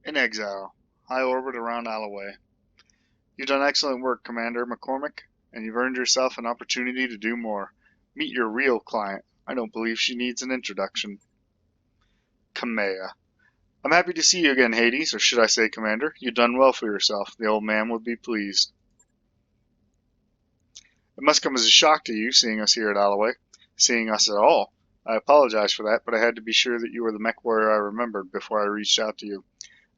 In exile, high orbit around Alloway. You've done excellent work, Commander McCormick, and you've earned yourself an opportunity to do more. Meet your real client. I don't believe she needs an introduction. Kamea. I'm happy to see you again, Hades, or should I say, Commander. You've done well for yourself. The old man would be pleased. It must come as a shock to you, seeing us here at Alloway. Seeing us at all. I apologize for that, but I had to be sure that you were the mech warrior I remembered before I reached out to you.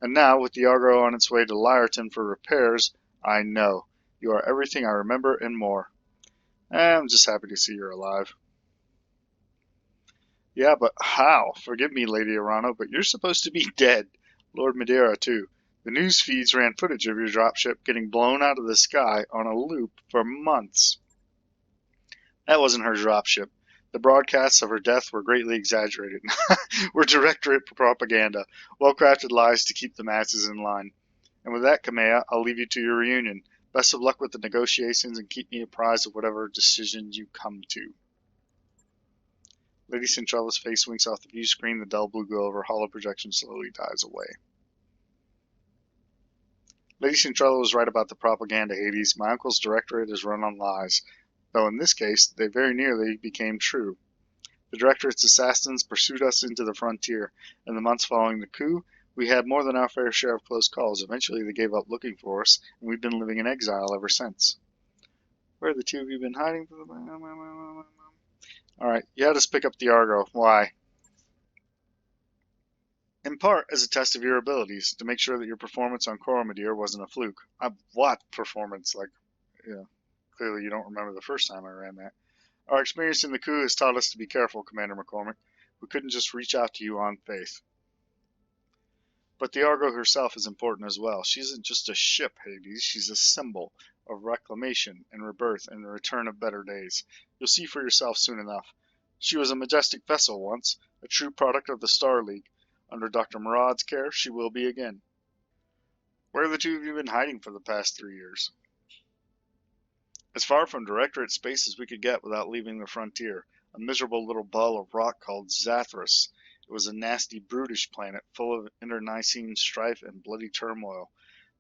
And now, with the Argo on its way to Lyreton for repairs, I know. You are everything I remember and more. I'm just happy to see you're alive. Yeah, but how? Forgive me, Lady Arano, but you're supposed to be dead. Lord Madeira, too. The news feeds ran footage of your dropship getting blown out of the sky on a loop for months. That wasn't her dropship. The broadcasts of her death were greatly exaggerated. Were directorate propaganda, well-crafted lies to keep the masses in line. And with that, Kamea, I'll leave you to your reunion. Best of luck with the negotiations and keep me apprised of whatever decisions you come to. Lady Centrella's face winks off the view screen. The dull blue glow of her hollow projection slowly dies away. Lady Centrella was right about the propaganda, Hades. My uncle's directorate is run on lies, though in this case they very nearly became true. The directorate's assassins pursued us into the frontier. In the months following the coup, we had more than our fair share of close calls. Eventually they gave up looking for us, and we've been living in exile ever since. Where have the two of you been hiding? Alright, you had us pick up the Argo. Why? In part as a test of your abilities, to make sure that your performance on Coromadir wasn't a fluke. What performance? Clearly you don't remember the first time I ran that. Our experience in the coup has taught us to be careful, Commander McCormick. We couldn't just reach out to you on faith. But the Argo herself is important as well. She isn't just a ship, Hades. She's a symbol of reclamation and rebirth and the return of better days. You'll see for yourself soon enough. She was a majestic vessel once, a true product of the Star League. Under Dr. Murad's care, she will be again. Where have the two of you been hiding for the past 3 years? As far from Directorate space as we could get without leaving the frontier. A miserable little ball of rock called Zathras. It was a nasty, brutish planet, full of internecine strife and bloody turmoil.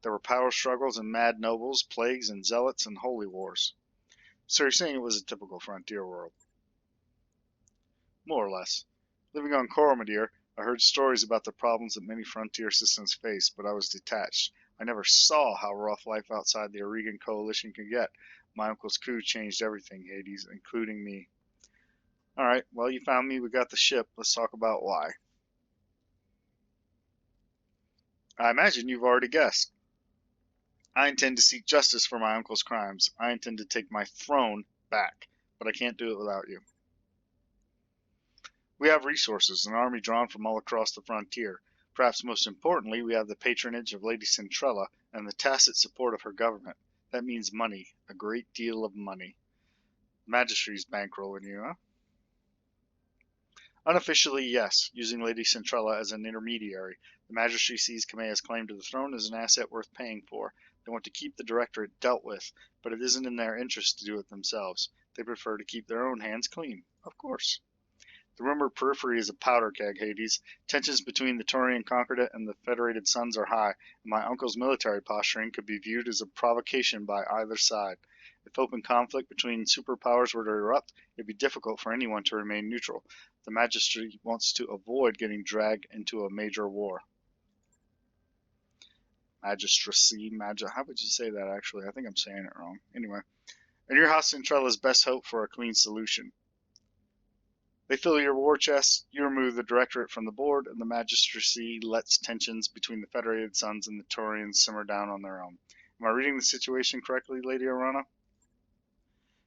There were power struggles and mad nobles, plagues and zealots and holy wars. So you're saying it was a typical frontier world? More or less. Living on Coromadir, I heard stories about the problems that many frontier systems face, but I was detached. I never saw how rough life outside the Aurigan coalition could get. My uncle's coup changed everything, Hades, including me. Alright, well, you found me, we got the ship. Let's talk about why. I imagine you've already guessed. I intend to seek justice for my uncle's crimes. I intend to take my throne back, but I can't do it without you. We have resources, an army drawn from all across the frontier. Perhaps most importantly, we have the patronage of Lady Centrella and the tacit support of her government. That means money, a great deal of money. Magistry's bankrolling you, huh? Unofficially, yes, using Lady Centrella as an intermediary. The Magistry sees Kamea's claim to the throne as an asset worth paying for. They want to keep the Directorate dealt with, but it isn't in their interest to do it themselves. They prefer to keep their own hands clean, of course. The rumored periphery is a powder keg, Hades. Tensions between the Taurian Concordat and the Federated Suns are high, and my uncle's military posturing could be viewed as a provocation by either side. If open conflict between superpowers were to erupt, it would be difficult for anyone to remain neutral. The Magistry wants to avoid getting dragged into a major war. Magistracy, how would you say that actually? I think I'm saying it wrong. Anyway, and your House Centrella's best hope for a clean solution. They fill your war chest, you remove the Directorate from the board, and the Magistracy lets tensions between the Federated Suns and the Taurians simmer down on their own. Am I reading the situation correctly, Lady Arana?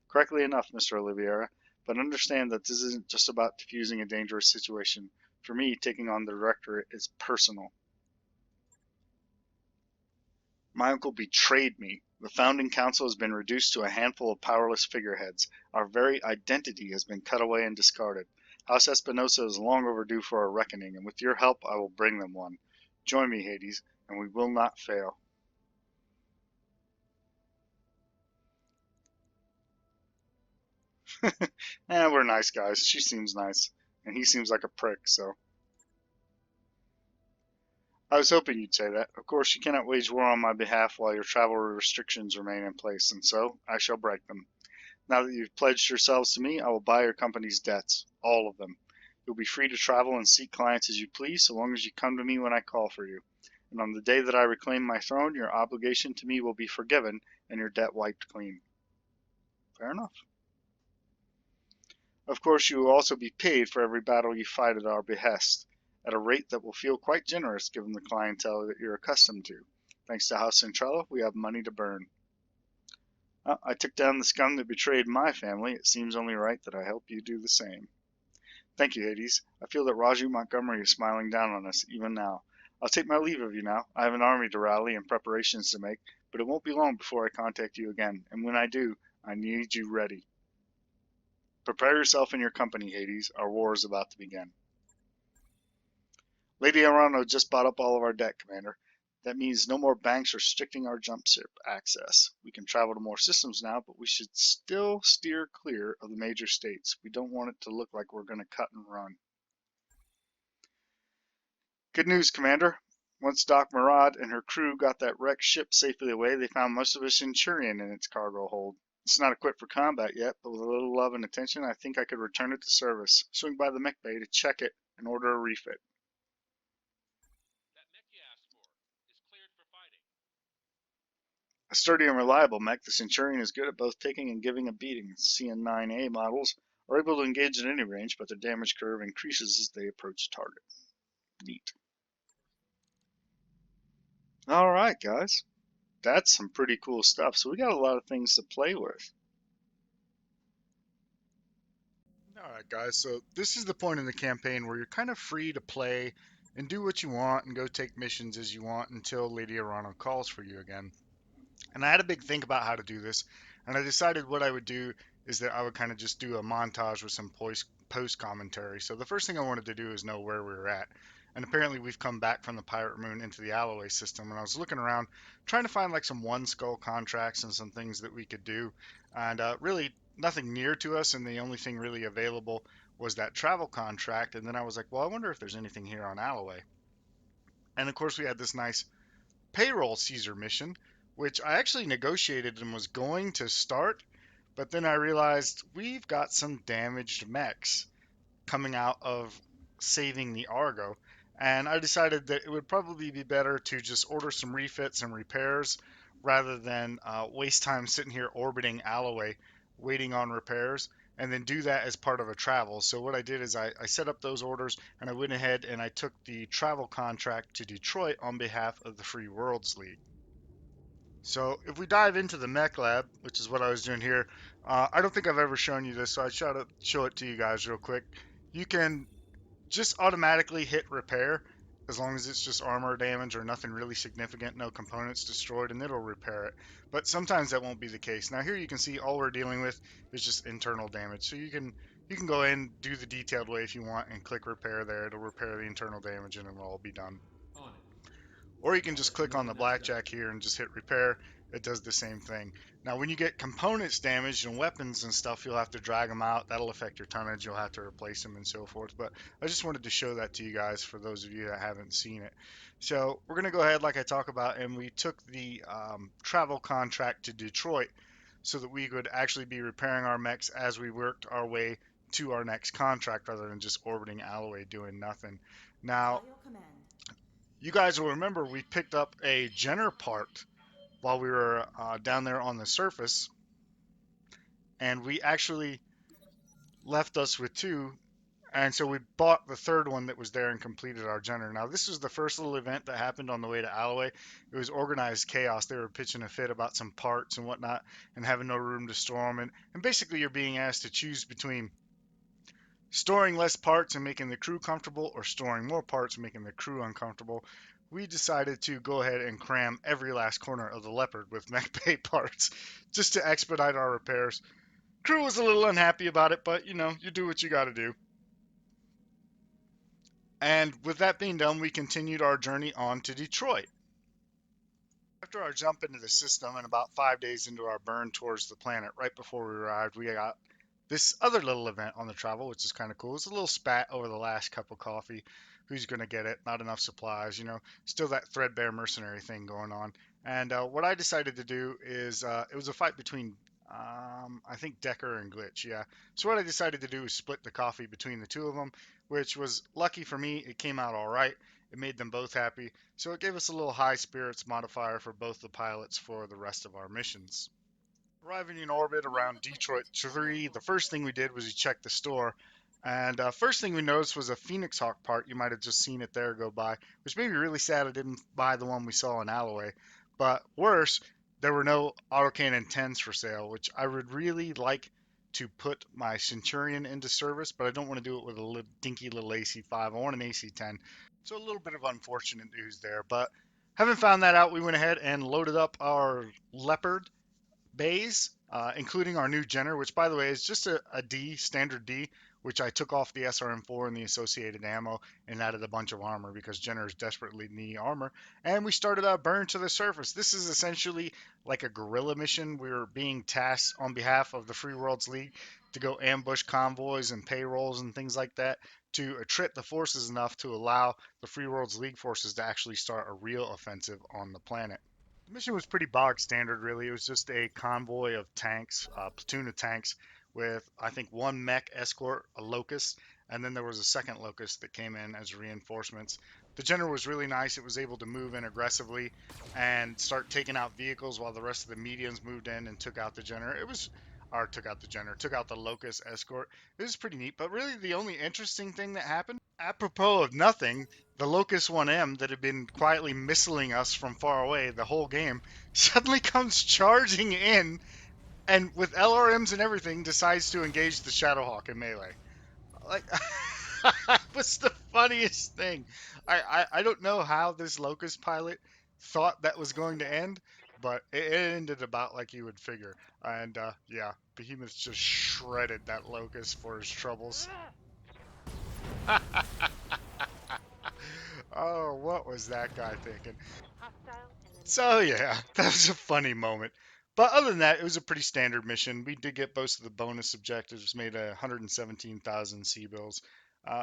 Correctly enough, Mr. Oliveira, but understand that this isn't just about diffusing a dangerous situation. For me, taking on the Directorate is personal. My uncle betrayed me. The founding council has been reduced to a handful of powerless figureheads. Our very identity has been cut away and discarded. House Espinosa is long overdue for a reckoning, and with your help I will bring them one. Join me, Hades, and we will not fail. We're nice guys. She seems nice, and he seems like a prick, so. I was hoping you'd say that. Of course, you cannot wage war on my behalf while your travel restrictions remain in place, and so I shall break them. Now that you've pledged yourselves to me, I will buy your company's debts, all of them. You'll be free to travel and seek clients as you please, so long as you come to me when I call for you. And on the day that I reclaim my throne, your obligation to me will be forgiven and your debt wiped clean. Fair enough. Of course, you will also be paid for every battle you fight at our behest, at a rate that will feel quite generous given the clientele that you're accustomed to. Thanks to House Centrella, we have money to burn. I took down the scum that betrayed my family. It seems only right that I help you do the same. Thank you, Hades. I feel that Raju Montgomery is smiling down on us, even now. I'll take my leave of you now. I have an army to rally and preparations to make, but it won't be long before I contact you again, and when I do, I need you ready. Prepare yourself and your company, Hades. Our war is about to begin. Lady Arano just bought up all of our debt, Commander. That means no more banks restricting our jump ship access. We can travel to more systems now, but we should still steer clear of the major states. We don't want it to look like we're going to cut and run. Good news, Commander. Once Doc Murad and her crew got that wrecked ship safely away, they found most of a Centurion in its cargo hold. It's not equipped for combat yet, but with a little love and attention, I think I could return it to service. Swing by the mech bay to check it and order a refit. That mech you asked for is cleared for fighting. A sturdy and reliable mech, the Centurion is good at both taking and giving a beating. CN-9A models are able to engage at any range, but their damage curve increases as they approach a target. Neat. All right, guys. That's some pretty cool stuff. So we got a lot of things to play with. Alright guys, so this is the point in the campaign where you're kind of free to play and do what you want and go take missions as you want until Lady Arano calls for you again. And I had a big think about how to do this, and I decided what I would do is that I would kind of just do a montage with some post commentary. So the first thing I wanted to do is know where we were at. And apparently we've come back from the Pirate Moon into the Alloway system, and I was looking around trying to find like some one skull contracts and some things that we could do. And really nothing near to us, and the only thing really available was that travel contract. And then I was like, well, I wonder if there's anything here on Alloway. And of course we had this nice payroll Caesar mission, which I actually negotiated and was going to start, but then I realized we've got some damaged mechs coming out of saving the Argo, and I decided that it would probably be better to just order some refits and repairs rather than waste time sitting here orbiting Alloway waiting on repairs and then do that as part of a travel. So what I did is I set up those orders and I went ahead and I took the travel contract to Detroit on behalf of the Free Worlds League. So if we dive into the mech lab, which is what I was doing here, I don't think I've ever shown you this, so I try to show it to you guys real quick. You can just automatically hit repair as long as it's just armor damage or nothing really significant, no components destroyed, and it'll repair it. But sometimes that won't be the case. Now here you can see all we're dealing with is just internal damage. So you can go in, do the detailed way if you want, and click repair there. It'll repair the internal damage and it'll all be done. On it. Or you can just click on the blackjack here and just hit repair. It does the same thing. Now, when you get components damaged and weapons and stuff, you'll have to drag them out. That'll affect your tonnage. You'll have to replace them and so forth. But I just wanted to show that to you guys for those of you that haven't seen it. So we're going to go ahead like I talk about, and we took the travel contract to Detroit so that we could actually be repairing our mechs as we worked our way to our next contract rather than just orbiting Alloway doing nothing. Now, you guys will remember we picked up a Jenner part while we were down there on the surface, and we actually left us with two, and so we bought the third one that was there and completed our Jenner. Now this was the first little event that happened on the way to Alloway. It was organized chaos. They were pitching a fit about some parts and whatnot and having no room to store them, and basically you're being asked to choose between storing less parts and making the crew comfortable or storing more parts and making the crew uncomfortable. We decided to go ahead and cram every last corner of the Leopard with mech bay parts just to expedite our repairs. Crew was a little unhappy about it, but you know, you do what you got to do. And with that being done, we continued our journey on to Detroit. After our jump into the system and about 5 days into our burn towards the planet, right before we arrived, we got this other little event on the travel, which is kind of cool. It's a little spat over the last cup of coffee. Who's going to get it? Not enough supplies, still that threadbare mercenary thing going on. And what I decided to do is it was a fight between, I think, Decker and Glitch. Yeah. So what I decided to do is split the coffee between the two of them, which was lucky for me. It came out all right. It made them both happy. So it gave us a little high spirits modifier for both the pilots for the rest of our missions. Arriving in orbit around Detroit 3, the first thing we did was we checked the store. And first thing we noticed was a Phoenix Hawk part. You might have just seen it there go by, which made me really sad I didn't buy the one we saw in Alloway. But worse, there were no autocannon 10s for sale, which I would really like to put my Centurion into service, but I don't want to do it with a dinky little AC5. I want an AC10. So a little bit of unfortunate news there. But having found that out, we went ahead and loaded up our Leopard bays, including our new Jenner, which by the way is just a D, standard D, which I took off the SRM4 and the associated ammo and added a bunch of armor because Jenners desperately need armor. And we started a burn to the surface. This is essentially like a guerrilla mission. We were being tasked on behalf of the Free Worlds League to go ambush convoys and payrolls and things like that to attrit the forces enough to allow the Free Worlds League forces to actually start a real offensive on the planet. The mission was pretty bog standard, really. It was just a convoy of tanks, a platoon of tanks with, I think, one mech escort, a Locust, and then there was a second Locust that came in as reinforcements. The Jenner was really nice. It was able to move in aggressively and start taking out vehicles while the rest of the medians moved in and took out the Jenner. Took out the Locust escort. It was pretty neat, but really the only interesting thing that happened, apropos of nothing, the Locust 1M that had been quietly missiling us from far away the whole game suddenly comes charging in and with LRMs and everything decides to engage the Shadowhawk in melee. Like, that was the funniest thing. I don't know how this Locust pilot thought that was going to end, but it ended about like you would figure. And yeah, Behemoth just shredded that Locust for his troubles. Oh, what was that guy thinking? So yeah, that was a funny moment. But other than that, it was a pretty standard mission. We did get most of the bonus objectives, made 117,000 C-bills.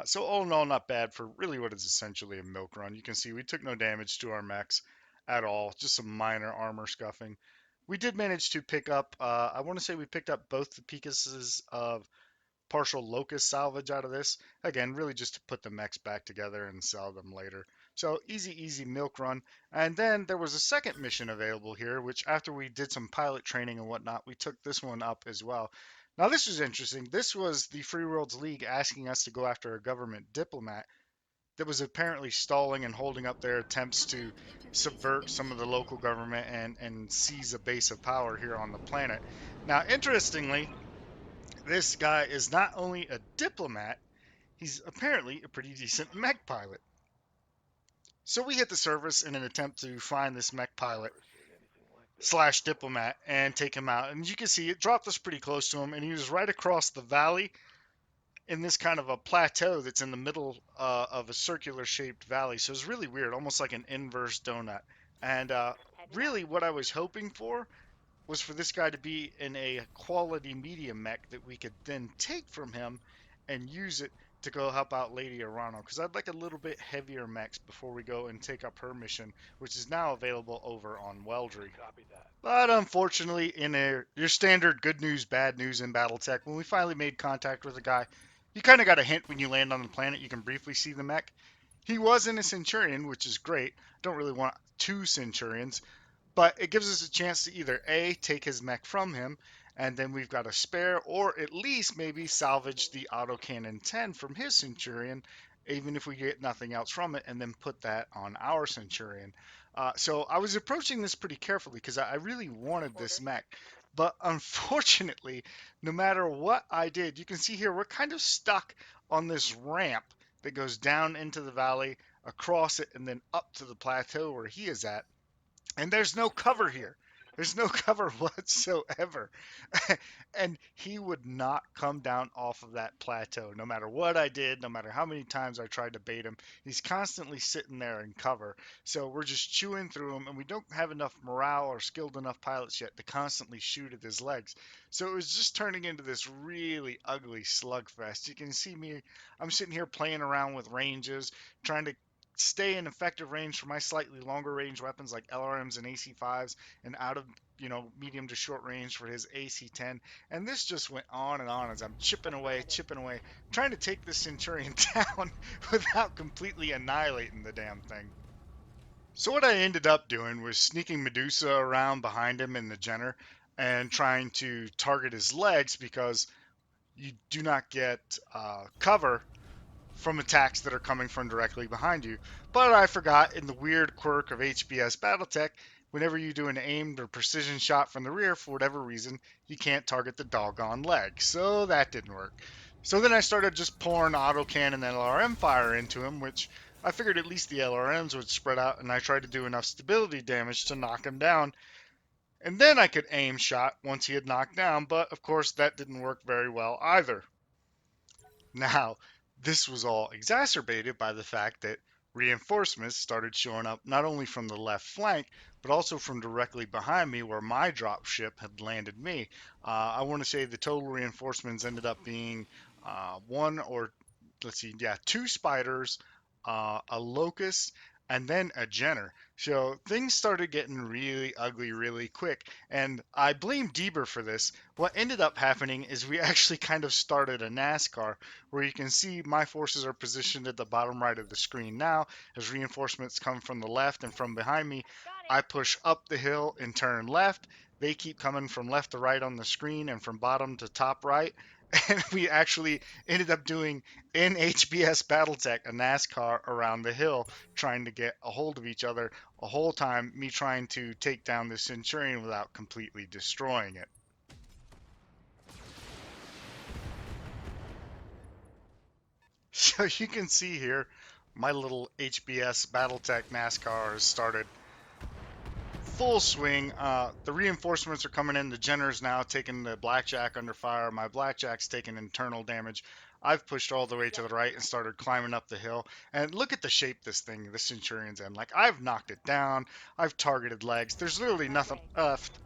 So all in all, not bad for really what is essentially a milk run. You can see we took no damage to our mechs at all, just some minor armor scuffing. We did manage to pick up, I want to say we picked up both the Picases of partial locust salvage out of this. Again, really just to put the mechs back together and sell them later. So easy milk run. And then there was a second mission available here, which after we did some pilot training and whatnot, we took this one up as well. Now this was interesting. This was the Free Worlds League asking us to go after a government diplomat that was apparently stalling and holding up their attempts to subvert some of the local government and seize a base of power here on the planet. Now, interestingly, this guy is not only a diplomat, he's apparently a pretty decent mech pilot. So we hit the surface in an attempt to find this mech pilot slash diplomat and take him out. And you can see it dropped us pretty close to him, and he was right across the valley in this kind of a plateau that's in the middle of a circular shaped valley. So it's really weird, almost like an inverse donut. And really, what I was hoping for was for this guy to be in a quality medium mech that we could then take from him and use it to go help out Lady Arano, because I'd like a little bit heavier mechs before we go and take up her mission, which is now available over on Weldry. But unfortunately, in your standard good news, bad news in BattleTech, when we finally made contact with a guy, you kind of got a hint when you land on the planet. You can briefly see the mech. He was in a Centurion, which is great. Don't really want two Centurions, but it gives us a chance to either A, take his mech from him, and then we've got a spare, or at least maybe salvage the autocannon 10 from his Centurion, even if we get nothing else from it, and then put that on our Centurion. So I was approaching this pretty carefully because I really wanted this mech. But unfortunately, no matter what I did, you can see here we're kind of stuck on this ramp that goes down into the valley, across it, and then up to the plateau where he is at. And there's no cover here. There's no cover whatsoever. And he would not come down off of that plateau. No matter what I did, no matter how many times I tried to bait him, he's constantly sitting there in cover. So we're just chewing through him, and we don't have enough morale or skilled enough pilots yet to constantly shoot at his legs. So it was just turning into this really ugly slugfest. You can see me, I'm sitting here playing around with ranges, trying to stay in effective range for my slightly longer range weapons like LRMs and AC5s, and out of medium to short range for his AC10. And this just went on as I'm chipping away, trying to take this Centurion down without completely annihilating the damn thing. So what I ended up doing was sneaking Medusa around behind him in the Jenner and trying to target his legs, because you do not get cover from attacks that are coming from directly behind you. But I forgot, in the weird quirk of HBS BattleTech, whenever you do an aimed or precision shot from the rear, for whatever reason, you can't target the doggone leg. So that didn't work. So then I started just pouring autocannon and LRM fire into him, which I figured at least the LRMs would spread out, and I tried to do enough stability damage to knock him down. And then I could aim shot once he had knocked down, but of course that didn't work very well either. Now, this was all exacerbated by the fact that reinforcements started showing up not only from the left flank, but also from directly behind me where my drop ship had landed me. I want to say the total reinforcements ended up being two spiders, a locust, and then a Jenner. So things started getting really ugly really quick, and I blame Deber for this. What ended up happening is we actually kind of started a NASCAR, where you can see my forces are positioned at the bottom right of the screen now, as reinforcements come from the left and from behind me. I push up the hill and turn left. They keep coming from left to right on the screen and from bottom to top right. And we actually ended up doing, in HBS BattleTech, a NASCAR around the hill, trying to get a hold of each other, the whole time me trying to take down the Centurion without completely destroying it. So you can see here, my little HBS BattleTech NASCAR has started full swing. The reinforcements are coming in. The Jenner's now taking the Blackjack under fire. My Blackjack's taking internal damage. I've pushed all the way to the right and started climbing up the hill. And look at the shape this Centurion's in. Like, I've knocked it down. I've targeted legs. There's literally nothing left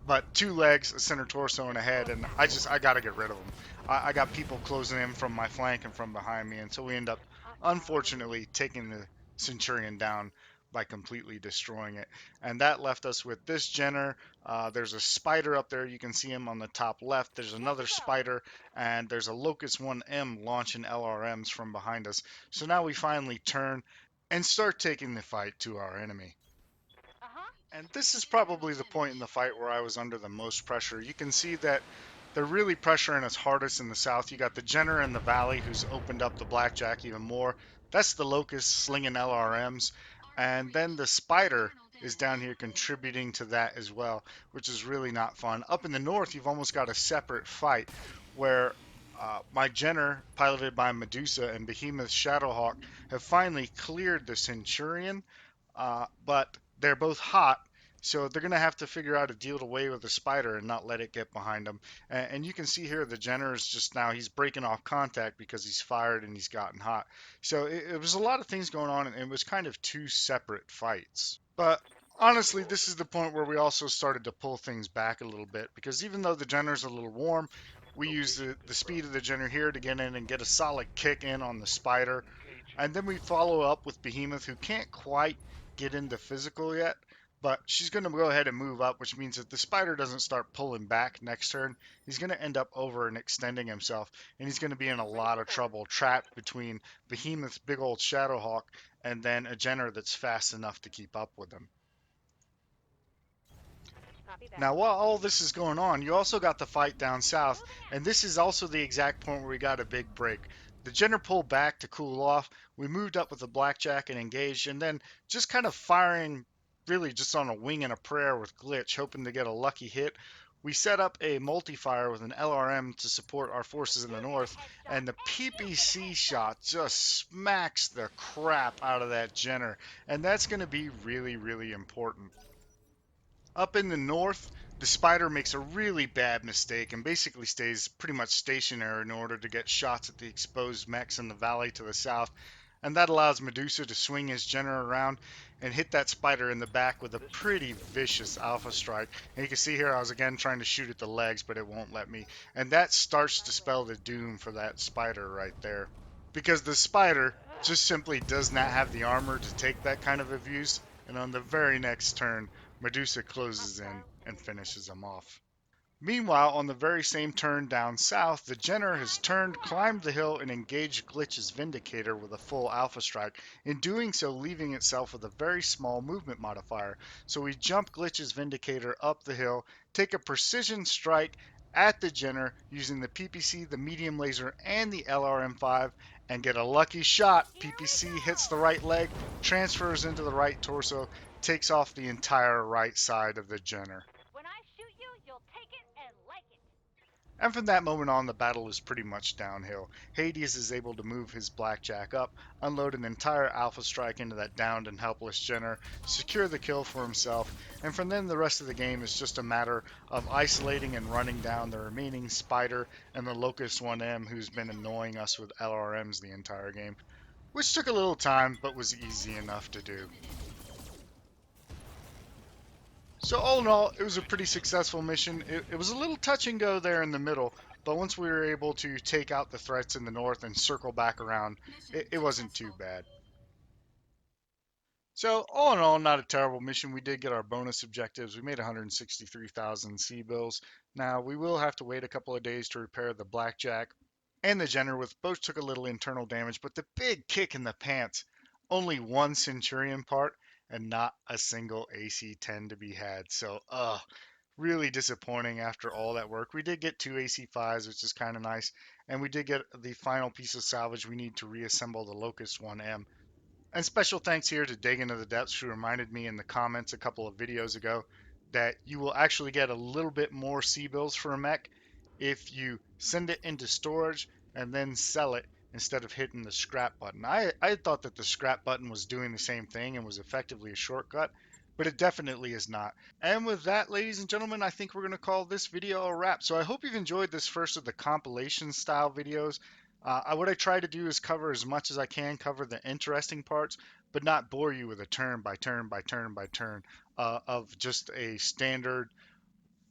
but two legs, a center torso, and a head. And I got to get rid of them. I got people closing in from my flank and from behind me until we end up, unfortunately, taking the Centurion down by completely destroying it. And that left us with this Jenner. There's a spider up there. You can see him on the top left. There's another spider, and there's a Locust 1M launching LRMs from behind us. So now we finally turn and start taking the fight to our enemy. And this is probably the point in the fight where I was under the most pressure. You can see that they're really pressuring us hardest in the south. You got the Jenner in the valley, who's opened up the Blackjack even more. That's the Locust slinging LRMs. And then the Spider is down here contributing to that as well, which is really not fun. Up in the north, you've almost got a separate fight where my Jenner, piloted by Medusa, and Behemoth Shadowhawk have finally cleared the Centurion, but they're both hot, so they're going to have to figure out a deal to weigh with the spider and not let it get behind them. And you can see here the Jenner is just now, he's breaking off contact because he's fired and he's gotten hot. So it was a lot of things going on, and it was kind of two separate fights. But honestly, this is the point where we also started to pull things back a little bit, because even though the Jenner's a little warm, we use the speed of the Jenner here to get in and get a solid kick in on the spider. And then we follow up with Behemoth, who can't quite get into physical yet, but she's going to go ahead and move up, which means that the spider doesn't start pulling back next turn, he's going to end up over and extending himself, and he's going to be in a lot of trouble, trapped between Behemoth's big old Shadowhawk and then a Jenner that's fast enough to keep up with him. Now, while all this is going on, you also got the fight down south, and this is also the exact point where we got a big break. The Jenner pulled back to cool off. We moved up with the Blackjack and engaged, and then just kind of firing really just on a wing and a prayer with Glitch, hoping to get a lucky hit. We set up a multi-fire with an LRM to support our forces in the north, and the PPC shot just smacks the crap out of that Jenner, and that's going to be really, really important. Up in the north, the spider makes a really bad mistake and basically stays pretty much stationary in order to get shots at the exposed mechs in the valley to the south, and that allows Medusa to swing his Jenner around and hit that spider in the back with a pretty vicious alpha strike. And you can see here I was again trying to shoot at the legs, but it won't let me. And that starts to spell the doom for that spider right there. Because the spider just simply does not have the armor to take that kind of abuse, and on the very next turn, Medusa closes in and finishes him off. Meanwhile, on the very same turn down south, the Jenner has turned, climbed the hill, and engaged Glitch's Vindicator with a full alpha strike, in doing so leaving itself with a very small movement modifier. So we jump Glitch's Vindicator up the hill, take a precision strike at the Jenner using the PPC, the medium laser, and the LRM5, and get a lucky shot. PPC hits the right leg, transfers into the right torso, takes off the entire right side of the Jenner. And from that moment on, the battle is pretty much downhill. Hades is able to move his blackjack up, unload an entire alpha strike into that downed and helpless Jenner, secure the kill for himself, and from then the rest of the game is just a matter of isolating and running down the remaining Spider and the Locust 1M who's been annoying us with LRMs the entire game, which took a little time but was easy enough to do. So all in all, it was a pretty successful mission. It was a little touch and go there in the middle, but once we were able to take out the threats in the north and circle back around, it wasn't too bad. So all in all, not a terrible mission. We did get our bonus objectives. We made 163,000 sea bills. Now we will have to wait a couple of days to repair the blackjack and the Jenner, with both took a little internal damage, but the big kick in the pants, only one Centurion part and not a single AC-10 to be had. So, really disappointing after all that work. We did get 2 AC-5s, which is kind of nice, and we did get the final piece of salvage we need to reassemble the Locust 1M. And special thanks here to Dagon of the Depths, who reminded me in the comments a couple of videos ago that you will actually get a little bit more sea bills for a mech if you send it into storage and then sell it instead of hitting the scrap button. I thought that the scrap button was doing the same thing and was effectively a shortcut, but it definitely is not. And with that, ladies and gentlemen, I think we're going to call this video a wrap. So I hope you've enjoyed this first of the compilation style videos. What I try to do is cover as much as I can, cover the interesting parts, but not bore you with a turn by turn by turn by turn of just a standard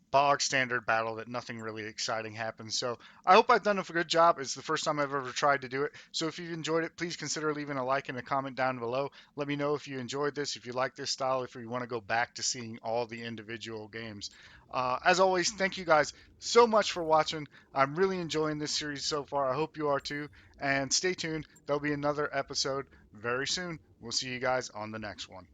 bog standard battle that nothing really exciting happens. So I hope I've done a good job. It's the first time I've ever tried to do it. So if you've enjoyed it, please consider leaving a like and a comment down below. Let me know if you enjoyed this, if you like this style, if you want to go back to seeing all the individual games. As always, thank you guys so much for watching. I'm really enjoying this series so far. I hope you are too. And stay tuned. There'll be another episode very soon. We'll see you guys on the next one.